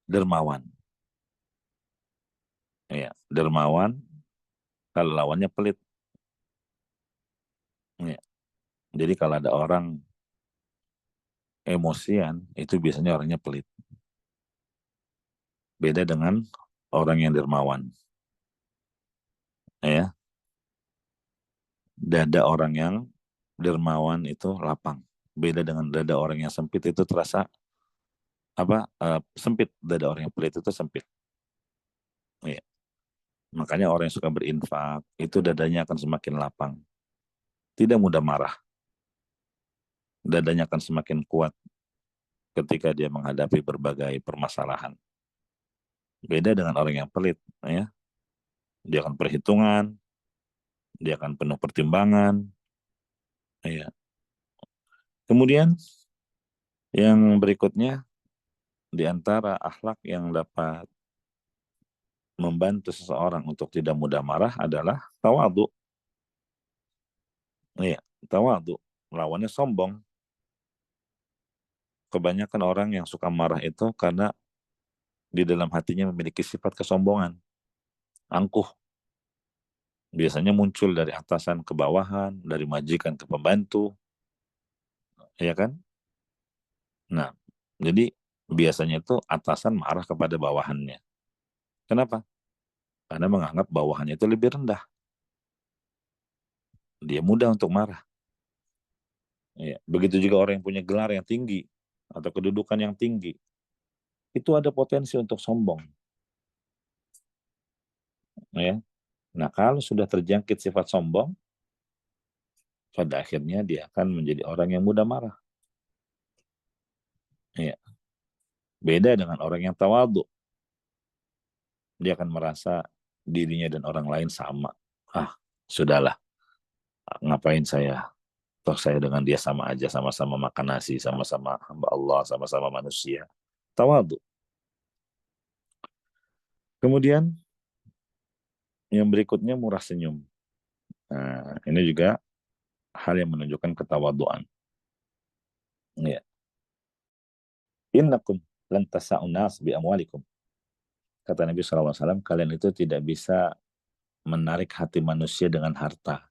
dermawan. Ya, dermawan kalau lawannya pelit. Ya. Jadi kalau ada orang emosian, itu biasanya orangnya pelit. Beda dengan orang yang dermawan. Ya, dada orang yang dermawan itu lapang. Beda dengan dada orang yang sempit, itu terasa sempit. Dada orang yang pelit itu sempit. Ya. Makanya orang yang suka berinfak itu dadanya akan semakin lapang, tidak mudah marah, dadanya akan semakin kuat ketika dia menghadapi berbagai permasalahan. Beda dengan orang yang pelit, ya, dia akan perhitungan, dia akan penuh pertimbangan. Ya. Kemudian yang berikutnya di antara akhlak yang dapat membantu seseorang untuk tidak mudah marah adalah tawadhu. Iya, tawadhu. Lawannya sombong. Kebanyakan orang yang suka marah itu karena di dalam hatinya memiliki sifat kesombongan, angkuh. Biasanya muncul dari atasan ke bawahan, dari majikan ke pembantu, ya kan? Nah, jadi biasanya itu atasan marah kepada bawahannya. Kenapa? Karena menganggap bawahannya itu lebih rendah. Dia mudah untuk marah. Ya. Begitu juga orang yang punya gelar yang tinggi atau kedudukan yang tinggi, itu ada potensi untuk sombong. Ya. Nah, kalau sudah terjangkit sifat sombong, pada akhirnya dia akan menjadi orang yang mudah marah. Ya. Beda dengan orang yang tawadhu. Dia akan merasa dirinya dan orang lain sama. Ah, sudahlah. Ngapain saya? Toh saya dengan dia sama aja, sama-sama makan nasi, sama-sama hamba Allah, sama-sama manusia. Tawadhu. Kemudian yang berikutnya murah senyum. Nah, ini juga hal yang menunjukkan ketawaduan. Ya. Innakum lan tasa'un nas bi amwalikum. Kata Nabi SAW, kalian itu tidak bisa menarik hati manusia dengan harta.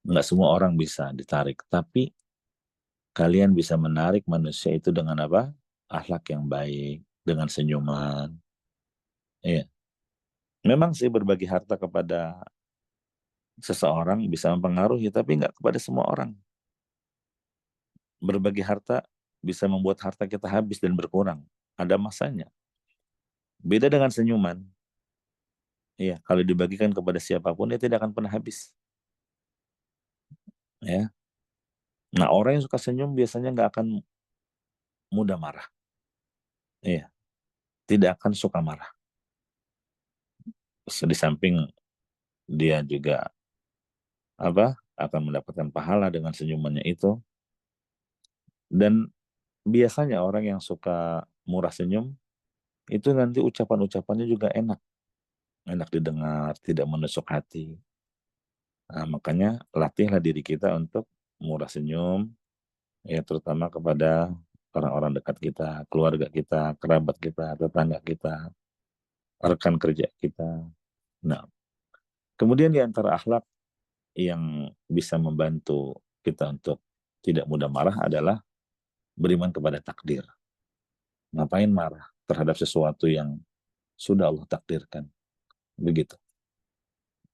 Nggak semua orang bisa ditarik. Tapi kalian bisa menarik manusia itu dengan apa? Akhlak yang baik, dengan senyuman. Iya. Memang sih berbagi harta kepada seseorang bisa mempengaruhi, tapi nggak kepada semua orang. Berbagi harta bisa membuat harta kita habis dan berkurang. Ada masanya. Beda dengan senyuman. Iya, kalau dibagikan kepada siapapun dia tidak akan pernah habis. Ya. Nah, orang yang suka senyum biasanya nggak akan mudah marah. Iya, tidak akan suka marah. Di samping dia juga apa akan mendapatkan pahala dengan senyumannya itu. Dan biasanya orang yang suka murah senyum itu nanti ucapan-ucapannya juga enak, enak didengar, tidak menusuk hati. Nah, makanya latihlah diri kita untuk murah senyum, ya terutama kepada orang-orang dekat kita, keluarga kita, kerabat kita, tetangga kita, rekan kerja kita. Nah, kemudian di antara akhlak yang bisa membantu kita untuk tidak mudah marah adalah beriman kepada takdir. Ngapain marah terhadap sesuatu yang sudah Allah takdirkan? Begitu.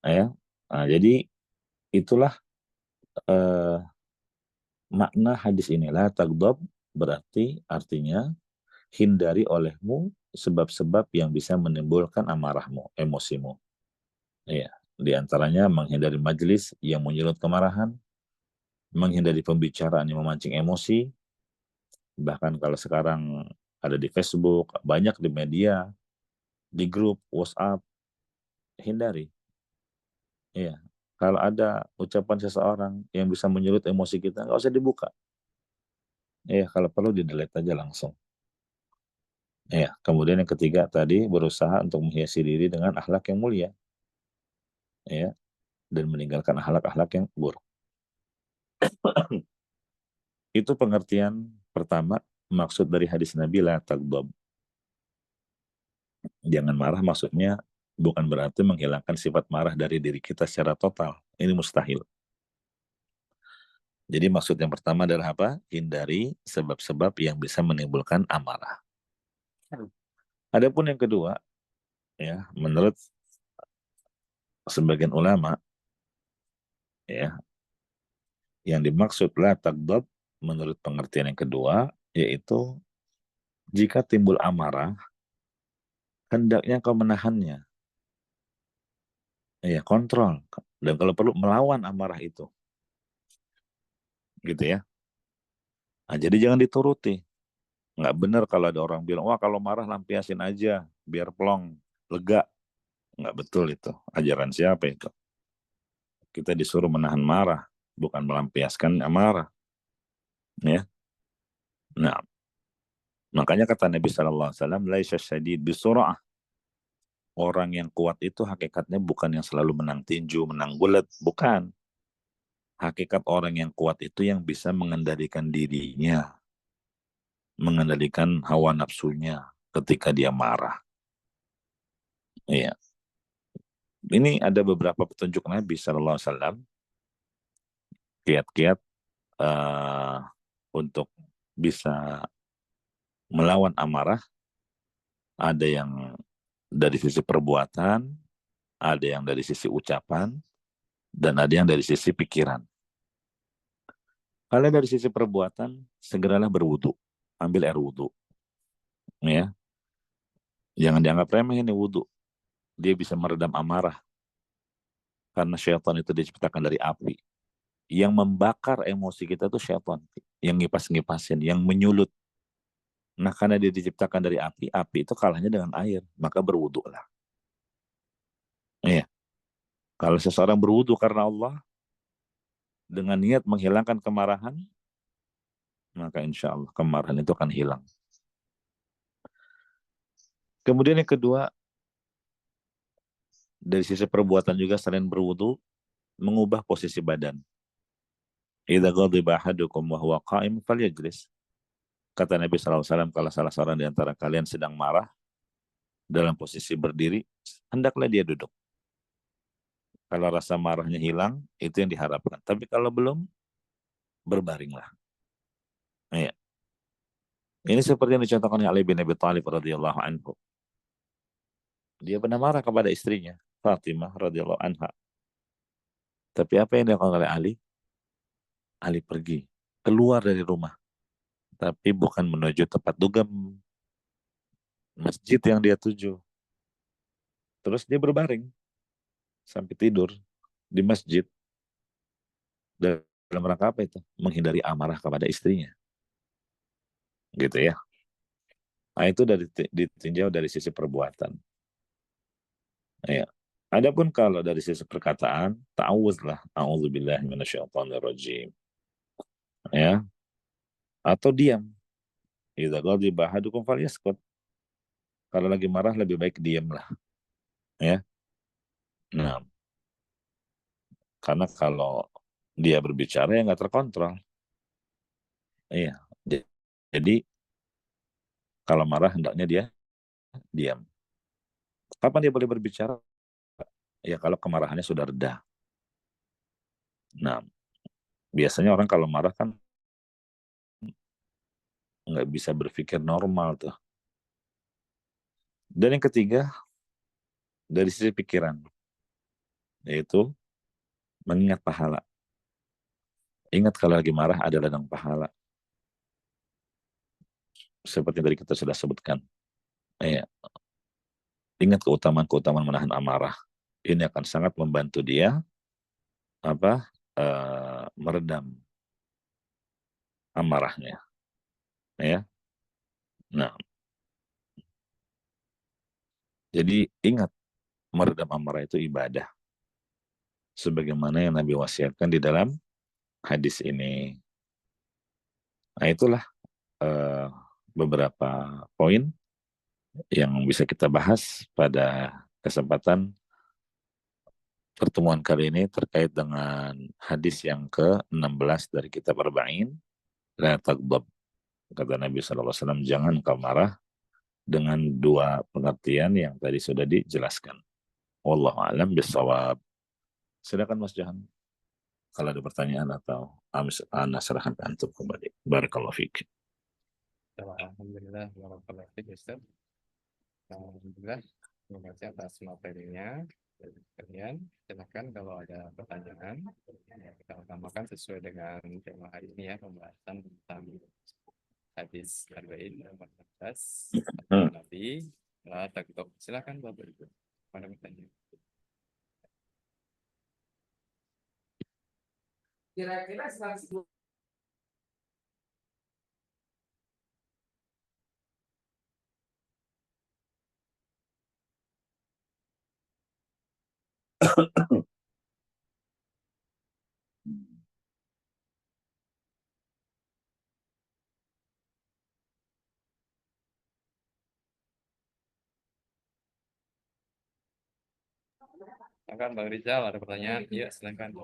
Ya. Nah, jadi itulah eh, makna hadis inilah tagdob berarti artinya hindari olehmu sebab-sebab yang bisa menimbulkan amarahmu, emosimu. Ya. Di antaranya menghindari majelis yang menyulut kemarahan, menghindari pembicaraan yang memancing emosi, bahkan kalau sekarang ada di Facebook, banyak di media, di grup WhatsApp, hindari. Iya. Kalau ada ucapan seseorang yang bisa menyulut emosi kita, nggak usah dibuka. Iya, kalau perlu di-delete aja langsung. Iya. Kemudian yang ketiga tadi berusaha untuk menghiasi diri dengan akhlak yang mulia, ya, dan meninggalkan akhlak-akhlak yang buruk. Itu pengertian pertama maksud dari hadis Nabi la taghdab. Jangan marah maksudnya bukan berarti menghilangkan sifat marah dari diri kita secara total. Ini mustahil. Jadi maksud yang pertama adalah apa? Hindari sebab-sebab yang bisa menimbulkan amarah. Adapun yang kedua, ya, menurut sebagian ulama, ya, yang dimaksud la taghdab menurut pengertian yang kedua yaitu jika timbul amarah, hendaknya kau menahannya. Ya, kontrol. Dan kalau perlu melawan amarah itu. Gitu ya. Nah, jadi jangan dituruti. Nggak benar kalau ada orang bilang, wah kalau marah lampiasin aja, biar plong, lega. Nggak betul itu. Ajaran siapa itu? Kita disuruh menahan marah, bukan melampiaskan amarah. Ya. Nah, makanya kata Nabi Shallallahu Alaihi Wasallam, laisa syadid bisur'ah. Orang yang kuat itu hakikatnya bukan yang selalu menang tinju, menang gulat, bukan. Hakikat orang yang kuat itu yang bisa mengendalikan dirinya, mengendalikan hawa nafsunya ketika dia marah. Iya. Ini ada beberapa petunjuk Nabi Shallallahu Alaihi Wasallam, kiat-kiat untuk bisa melawan amarah. Ada yang dari sisi perbuatan, ada yang dari sisi ucapan, dan ada yang dari sisi pikiran. Kalau dari sisi perbuatan, segeralah berwudu, ambil air wudu, ya. Jangan dianggap remeh ini wudu. Dia bisa meredam amarah karena syaitan itu diciptakan dari api. Yang membakar emosi kita itu syaitan, yang ngipas-ngipasin, yang menyulut. Nah, karena dia diciptakan dari api, api itu kalahnya dengan air, maka berwudu lah. Iya. Kalau seseorang berwudu karena Allah dengan niat menghilangkan kemarahan, maka insya Allah kemarahan itu akan hilang. Kemudian yang kedua, dari sisi perbuatan juga selain berwudu, mengubah posisi badan. Idza ghadiba ahadukum wa huwa qa'im falyajlis. Kata Nabi SAW, kalau salah seorang di antara kalian sedang marah dalam posisi berdiri, hendaklah dia duduk. Kalau rasa marahnya hilang, itu yang diharapkan. Tapi kalau belum, berbaringlah. Ya. Ini seperti yang dicontohkan oleh Ali bin Abi Thalib radhiyallahu anhu. Dia pernah marah kepada istrinya, Fatimah radhiyallahu anha. Tapi apa yang dilakukan oleh Ali? Ali pergi, keluar dari rumah. Tapi bukan menuju tempat dugem, masjid yang dia tuju. Terus dia berbaring sampai tidur di masjid. Dalam rangka apa itu? Menghindari amarah kepada istrinya. Gitu ya. Nah, itu ditinjau dari sisi perbuatan. Ya. Adapun kalau dari sisi perkataan, ta'awuzlah, a'udzubillahi minasyaitonirrajim. Ya, atau diam. Idza ghadiba ahadukum falyaskut. Kalau lagi marah lebih baik diamlah, ya. Nah, karena kalau dia berbicara ya nggak terkontrol. Iya. Jadi kalau marah hendaknya dia diam. Kapan dia boleh berbicara? Ya kalau kemarahannya sudah reda. Nah, biasanya orang kalau marah kan nggak bisa berpikir normal tuh. Dan yang ketiga, dari sisi pikiran, yaitu mengingat pahala. Ingat kalau lagi marah ada ladang pahala. Seperti yang tadi kita sudah sebutkan. Ya, ingat keutamaan-keutamaan menahan amarah. Ini akan sangat membantu dia meredam amarahnya. Ya. Nah, jadi ingat meredam amarah itu ibadah. Sebagaimana yang Nabi wasiatkan di dalam hadis ini. Nah, itulah beberapa poin yang bisa kita bahas pada kesempatan pertemuan kali ini terkait dengan hadis yang ke-16 dari kitab Arba'in. La taghdab. Kata Nabi SAW, jangan kau marah, dengan dua pengertian yang tadi sudah dijelaskan. Wallahu a'lam bishawab. Silakan Mas Jahan. Kalau ada pertanyaan atau Ana serahkan ke antum kembali. Barakallahu fiik. Alhamdulillah, warahmatullahi wabarakatuh. Alhamdulillah, terima kasih atas materinya dari kalian. Silakan kalau ada pertanyaan, kita utamakan sesuai dengan tema hari ini ya, pembahasan tentang hadis Arba'in nomor 14 Nabi. Takut. Silakan Bapak Ibu. Mana pertanyaan? Kira-kira 100. Silakan Bang Rizal, ada pertanyaan? Iya, silakan.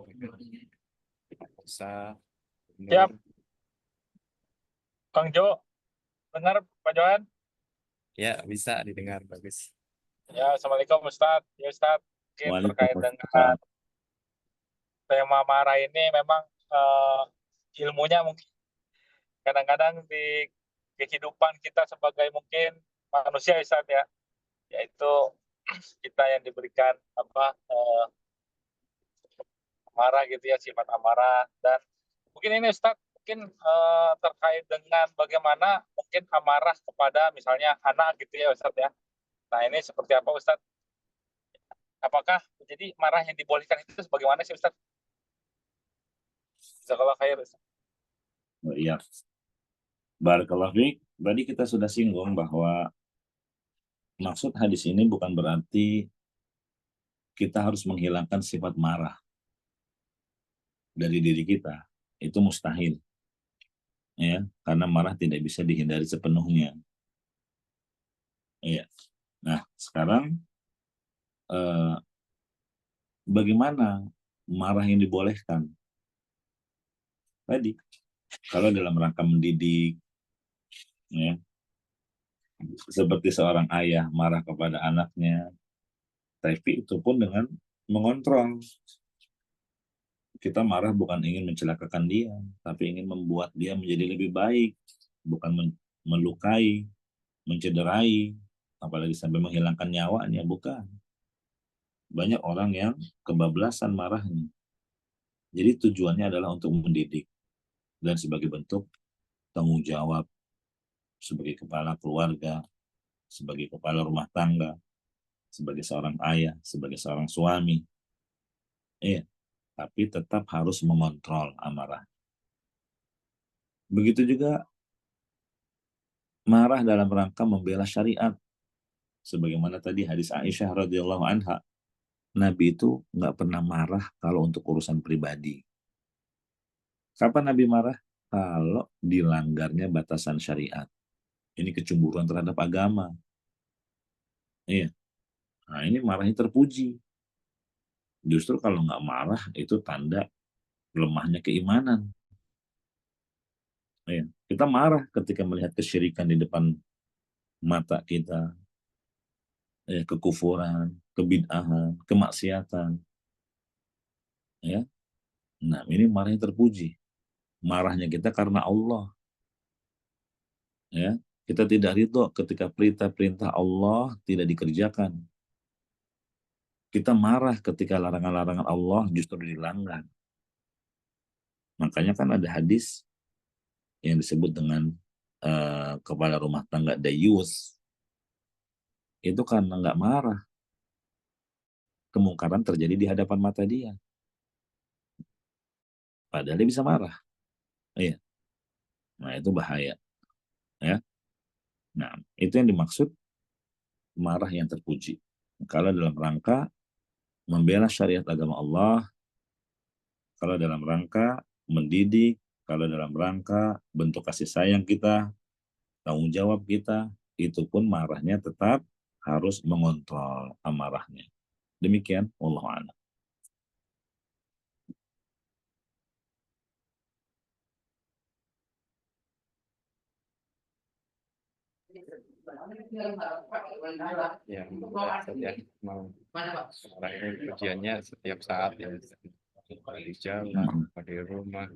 Bisa. Siap, Kang Jo. Benar, Pak Johan? Ya, bisa didengar. Bagus. Ya, Assalamualaikum Ustadz. Ya Ustadz, mungkin terkait dengan Waalaikumsalam. tema marah ini memang eh, ilmunya mungkin kadang-kadang di kehidupan kita sebagai mungkin manusia Ustadz ya, yaitu kita yang diberikan amarah gitu ya, sifat amarah. Dan mungkin ini Ustadz, mungkin terkait dengan bagaimana mungkin amarah kepada misalnya anak gitu ya Ustadz ya. Nah ini seperti apa Ustadz? Apakah jadi marah yang dibolehkan itu sebagaimana sih Ustadz? Jazakallah khair Ustadz. Oh, iya. Barakallahu fiik. Tadi kita sudah singgung bahwa maksud hadis ini bukan berarti kita harus menghilangkan sifat marah dari diri kita. Itu mustahil. Ya, karena marah tidak bisa dihindari sepenuhnya. Iya. Nah, sekarang bagaimana marah yang dibolehkan? Tadi, kalau dalam rangka mendidik, ya, seperti seorang ayah marah kepada anaknya, tapi itu pun dengan mengontrol. Kita marah bukan ingin mencelakakan dia, tapi ingin membuat dia menjadi lebih baik, bukan melukai, mencederai, apalagi sampai menghilangkan nyawanya, bukan. Banyak orang yang kebablasan marahnya. Jadi tujuannya adalah untuk mendidik dan sebagai bentuk tanggung jawab sebagai kepala keluarga, sebagai kepala rumah tangga, sebagai seorang ayah, sebagai seorang suami. Iya, tapi tetap harus mengontrol amarah. Begitu juga marah dalam rangka membela syariat. Sebagaimana tadi hadis Aisyah radhiyallahu anha, Nabi itu nggak pernah marah kalau untuk urusan pribadi. Kapan Nabi marah? Kalau dilanggarnya batasan syariat. Ini kecemburuan terhadap agama. Iya. Nah ini marahnya terpuji. Justru kalau nggak marah itu tanda lemahnya keimanan. Iya. Kita marah ketika melihat kesyirikan di depan mata kita, ya, kekufuran, kebid'ahan, kemaksiatan. Ya. Nah ini marahnya terpuji. Marahnya kita karena Allah. Ya. Kita tidak ridho ketika perintah-perintah Allah tidak dikerjakan. Kita marah ketika larangan-larangan Allah justru dilanggar. Makanya kan ada hadis yang disebut dengan kepala rumah tangga dayus. Itu karena nggak marah. Kemungkaran terjadi di hadapan mata dia. Padahal dia bisa marah. Iya. Nah itu bahaya. Ya. Nah itu yang dimaksud marah yang terpuji. Kalau dalam rangka membela syariat agama Allah, kalau dalam rangka mendidik, kalau dalam rangka bentuk kasih sayang kita, tanggung jawab kita, itu pun marahnya tetap harus mengontrol amarahnya. Demikian, wallahu a'lam. Ya, ya. Mau marah ini ujiannya setiap saat ya. Di jalan, di rumah.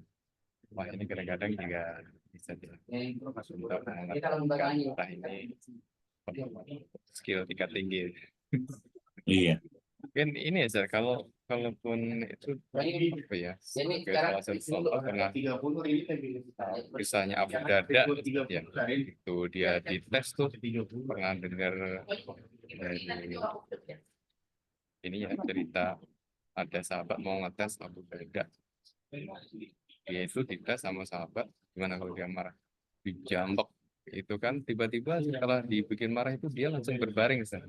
Wah ini kadang-kadang juga bisa dilakukan untuk mengatasi ini skill tingkat tinggi. Iya. Mungkin ini ya, Sir, kalaupun itu apa ya, sebagai salah satu contoh pernah misalnya Abu Darda ya, itu dia dites tuh pernah dengar dari ini ya cerita ada sahabat mau ngetes Abu Darda, dia itu dites sama sahabat gimana kalau dia marah, dijambak itu kan tiba-tiba setelah dibikin marah itu dia langsung berbaring Sir.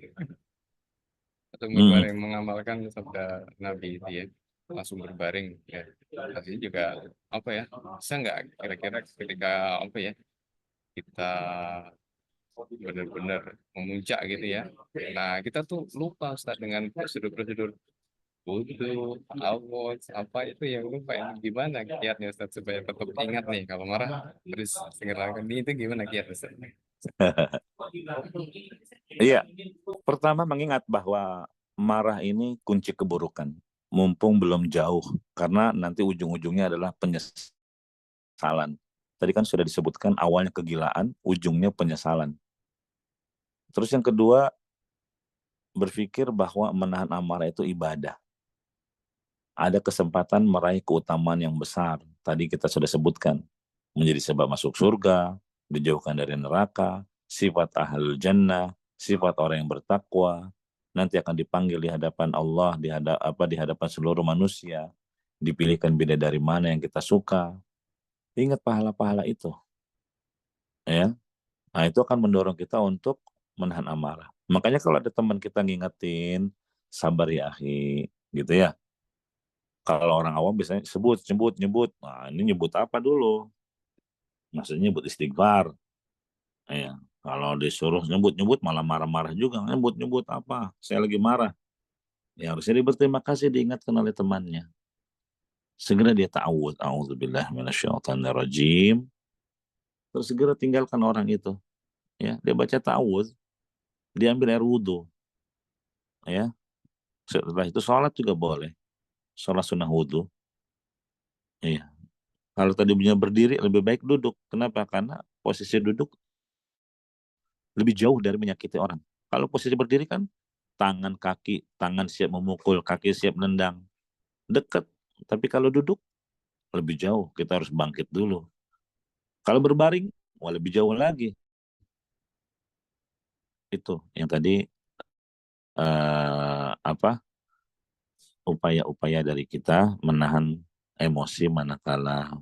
Atau berbaring mengamalkan sabda Nabi itu ya, langsung berbaring ya. Tadi juga apa ya, bisa nggak kira-kira ketika apa ya kita benar-benar memuncak gitu ya. Nah, kita tuh lupa Ustaz dengan prosedur-prosedur wudhu, awal, apa itu yang lupa ini gimana kiatnya Ustaz supaya tetap ingat nih kalau marah terus segera ini itu gimana kiatnya Ustaz? Iya, pertama mengingat bahwa marah ini kunci keburukan, mumpung belum jauh, karena nanti ujung-ujungnya adalah penyesalan. Tadi kan sudah disebutkan awalnya kegilaan, ujungnya penyesalan. Terus yang kedua, berpikir bahwa menahan amarah itu ibadah. Ada kesempatan meraih keutamaan yang besar. Tadi kita sudah sebutkan, menjadi sebab masuk surga, dijauhkan dari neraka, sifat ahlul jannah, sifat orang yang bertakwa, nanti akan dipanggil di hadapan Allah, di hadapan seluruh manusia, dipilihkan bidadari mana yang kita suka. Ingat pahala-pahala itu, ya. Nah, itu akan mendorong kita untuk menahan amarah. Makanya kalau ada teman kita ngingetin, sabar ya akhi, gitu ya. Kalau orang awam biasanya nyebut. Nah, ini nyebut apa dulu? Maksudnya nyebut istighfar. Ya. Kalau disuruh nyebut malah marah-marah juga. Nyebut apa? Saya lagi marah. Ya harusnya dia berterima kasih diingatkan oleh temannya. Segera dia ta'awud. A'udzubillah minasyaitonirrajim. Terus segera tinggalkan orang itu. Ya, dia baca ta'awud. Dia ambil air wudhu. Ya. Setelah itu sholat juga boleh. Sholat sunnah wudhu. Iya. Kalau tadi punya berdiri, lebih baik duduk. Kenapa? Karena posisi duduk lebih jauh dari menyakiti orang. Kalau posisi berdiri kan tangan siap memukul, kaki siap nendang, dekat. Tapi kalau duduk lebih jauh, kita harus bangkit dulu. Kalau berbaring, wah lebih jauh lagi. Itu yang tadi upaya-upaya dari kita menahan emosi manakala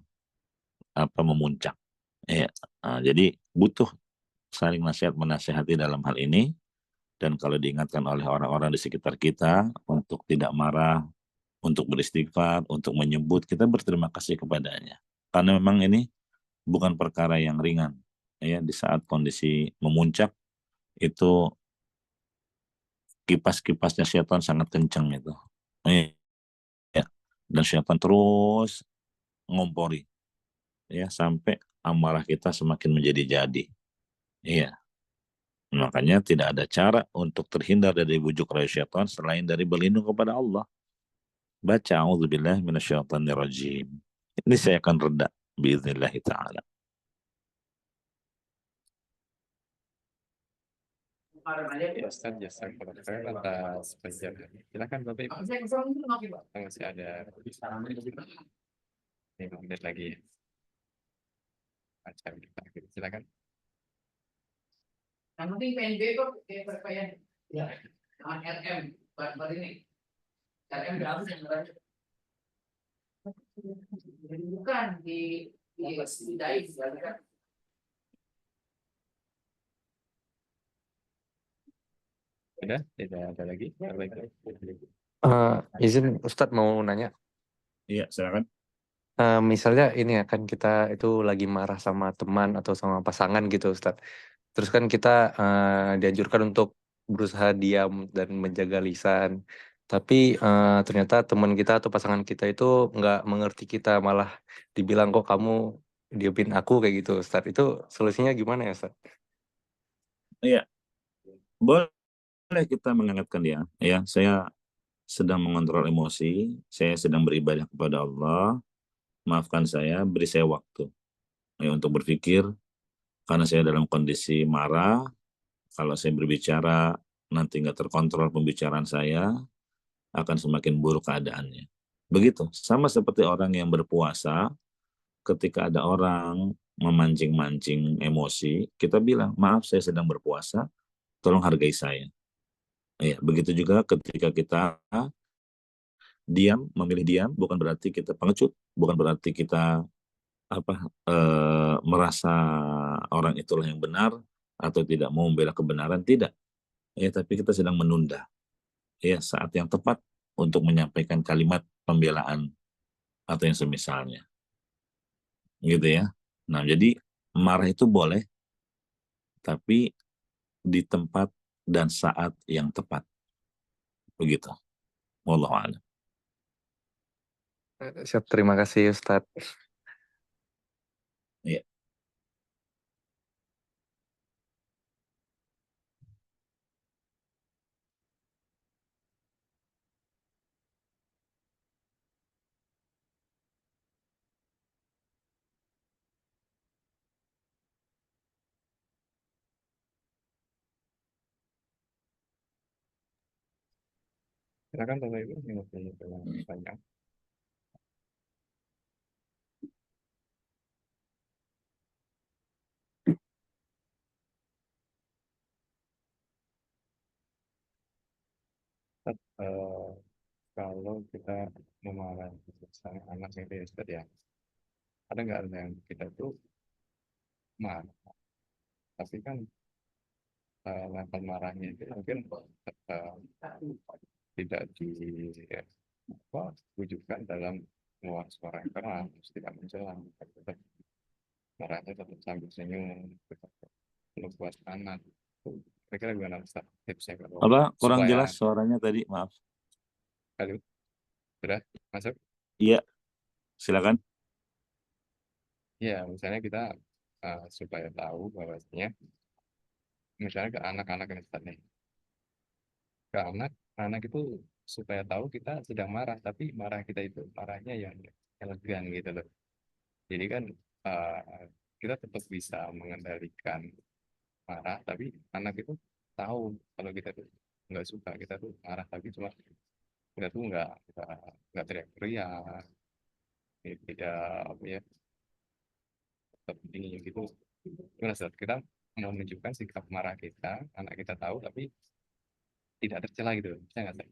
memuncak. Ya, jadi butuh saling nasihat menasihati dalam hal ini. Dan kalau diingatkan oleh orang-orang di sekitar kita untuk tidak marah, untuk beristighfar, untuk menyebut, kita berterima kasih kepadanya. Karena memang ini bukan perkara yang ringan. Ya, di saat kondisi memuncak, itu kipas-kipasnya syaitan sangat kencang itu. Ya. Dan syaitan terus ngompori. Ya, sampai amarah kita semakin menjadi-jadi. Iya. Makanya tidak ada cara untuk terhindar dari bujuk rayu syaitan selain dari berlindung kepada Allah. Baca a'udzubillah minasyaitonirrajim. Ini saya akan reda biiznillah taala. Ya Ustaz, jazakallah khair atas penjelasannya. Silakan Bapak Ibu. Masih ada 5 menit lagi ya. Acara kita. Silakan. Yang penting PNB kok kayak ya dengan RM buat ini RM berapa sih sebenarnya? Bukan di DAI kan? Sudah, tidak ada lagi. Izin Ustadz mau nanya. Iya, silakan. Misalnya ini ya kan kita itu lagi marah sama teman atau sama pasangan gitu Ustadz. Terus kan kita dianjurkan untuk berusaha diam dan menjaga lisan. Tapi ternyata teman kita atau pasangan kita itu nggak mengerti kita, malah dibilang kok kamu diemin aku kayak gitu Ustadz. Itu solusinya gimana ya Ustadz? Iya, boleh kita mengingatkan dia. Ya, saya sedang mengontrol emosi, saya sedang beribadah kepada Allah. Maafkan saya, beri saya waktu ya, untuk berpikir. Karena saya dalam kondisi marah, kalau saya berbicara nanti nggak terkontrol pembicaraan saya, akan semakin buruk keadaannya. Begitu, sama seperti orang yang berpuasa, ketika ada orang memancing-mancing emosi, kita bilang, maaf saya sedang berpuasa, tolong hargai saya. Ya, begitu juga ketika kita memilih diam, bukan berarti kita pengecut, bukan berarti kita merasa orang itulah yang benar atau tidak mau membela kebenaran, tidak. Ya, tapi kita sedang menunda. Ya, saat yang tepat untuk menyampaikan kalimat pembelaan atau yang semisalnya. Gitu ya. Nah, jadi marah itu boleh, tapi di tempat dan saat yang tepat. Begitu. Wallahu a'lam. Siap, terima kasih Ustadz. Iya. Silakan Bapak Ibu yang punya banyak. Kalau kita memarahi misalnya anak itu ya Ustaz ya, ada nggak yang kita tuh marah, tapi kan level marahnya itu mungkin tidak wujudkan dalam mengeluarkan suara yang keras, tidak menjelang, tetap marahnya tetap sambil senyum, tetap peluk buat anak. Kira-kira gimana Ustaz tipsnya kalau Apa kurang supaya jelas suaranya tadi? Maaf. Halo, sudah masuk? Iya, silakan. Ya, misalnya kita supaya tahu bahwasanya misalnya ke anak-anak ini Ustaz nih, ke anak itu supaya tahu kita sedang marah, tapi marah kita itu marahnya yang elegan gitu loh. Jadi kan kita tetap bisa mengendalikan marah, tapi anak itu tahu kalau kita tuh nggak suka, kita tuh marah, tapi cuma kita tuh nggak teriak-teriak, tidak apa ya, tetap ini gitu. Gimana Ustaz? Kita mau menunjukkan sikap marah kita, anak kita tahu, tapi tidak tercela gitu, bisa nggak Ustaz?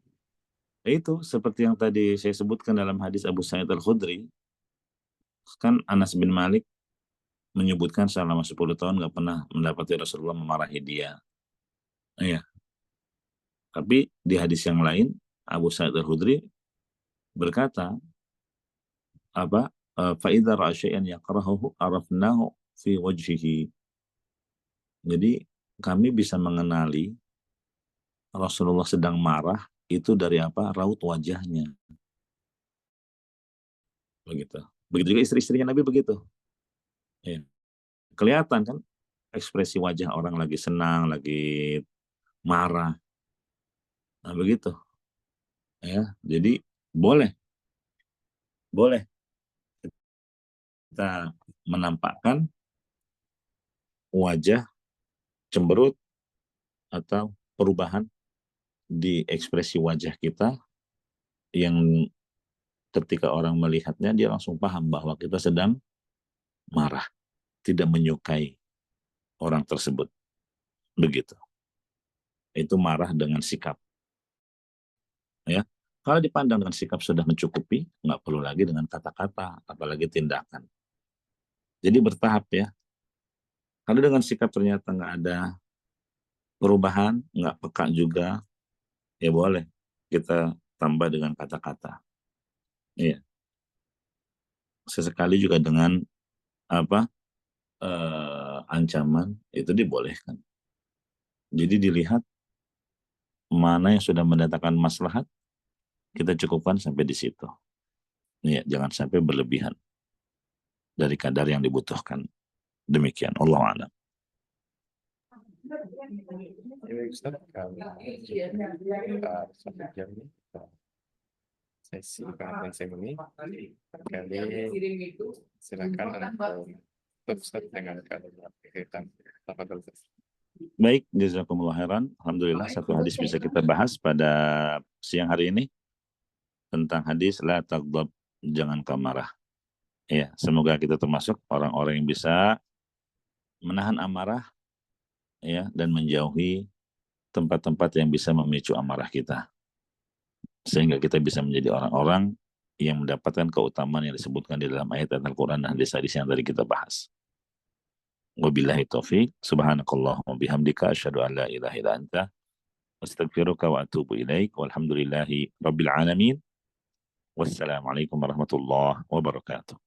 Itu seperti yang tadi saya sebutkan dalam hadis Abu Sa'id Al-Khudri, kan Anas bin Malik menyebutkan selama 10 tahun nggak pernah mendapati Rasulullah memarahi dia. Iya. Tapi di hadis yang lain, Abu Sa'id Al-Khudri berkata, apa? Fa'idha ra'asyai'an yakrahuhu arafnahu fi wajhihi. Jadi kami bisa mengenali Rasulullah sedang marah itu dari apa? Raut wajahnya. Begitu. Begitu juga istri-istrinya Nabi begitu. Ya. Kelihatan kan ekspresi wajah orang lagi senang, lagi marah. Nah, begitu. Ya, jadi boleh kita menampakkan wajah cemberut atau perubahan di ekspresi wajah kita yang ketika orang melihatnya dia langsung paham bahwa kita sedang marah, tidak menyukai orang tersebut. Begitu. Itu marah dengan sikap. Ya. Kalau dipandang dengan sikap sudah mencukupi, nggak perlu lagi dengan kata-kata, apalagi tindakan. Jadi bertahap ya. Kalau dengan sikap ternyata nggak ada perubahan, nggak peka juga, ya boleh kita tambah dengan kata-kata. Iya. Sesekali juga dengan apa ancaman itu dibolehkan. Jadi dilihat mana yang sudah mendatangkan maslahat, kita cukupkan sampai di situ. Ya, jangan sampai berlebihan dari kadar yang dibutuhkan. Demikian. Allah a'lam. Ya Ustaz, kalau kita satu jam ini sesi konferensi ini kali silakan untuk Ustaz dengan kalimat kegiatan tafadhol Ustaz. Baik, jazakumullah khairan. Alhamdulillah satu hadis bisa kita bahas pada siang hari ini tentang hadis la taghdab, jangan kau marah. Ya, semoga kita termasuk orang-orang yang bisa menahan amarah ya dan menjauhi tempat-tempat yang bisa memicu amarah kita. Sehingga kita bisa menjadi orang-orang yang mendapatkan keutamaan yang disebutkan di dalam ayat Al-Quran dan hadis-hadis yang tadi kita bahas. Wabillahi taufiq, subhanakallahumma bihamdika, asyhadu an la ilaha illa anta, astaghfiruka wa atubu ilaik, walhamdulillahi rabbil alamin, wassalamualaikum warahmatullahi wabarakatuh.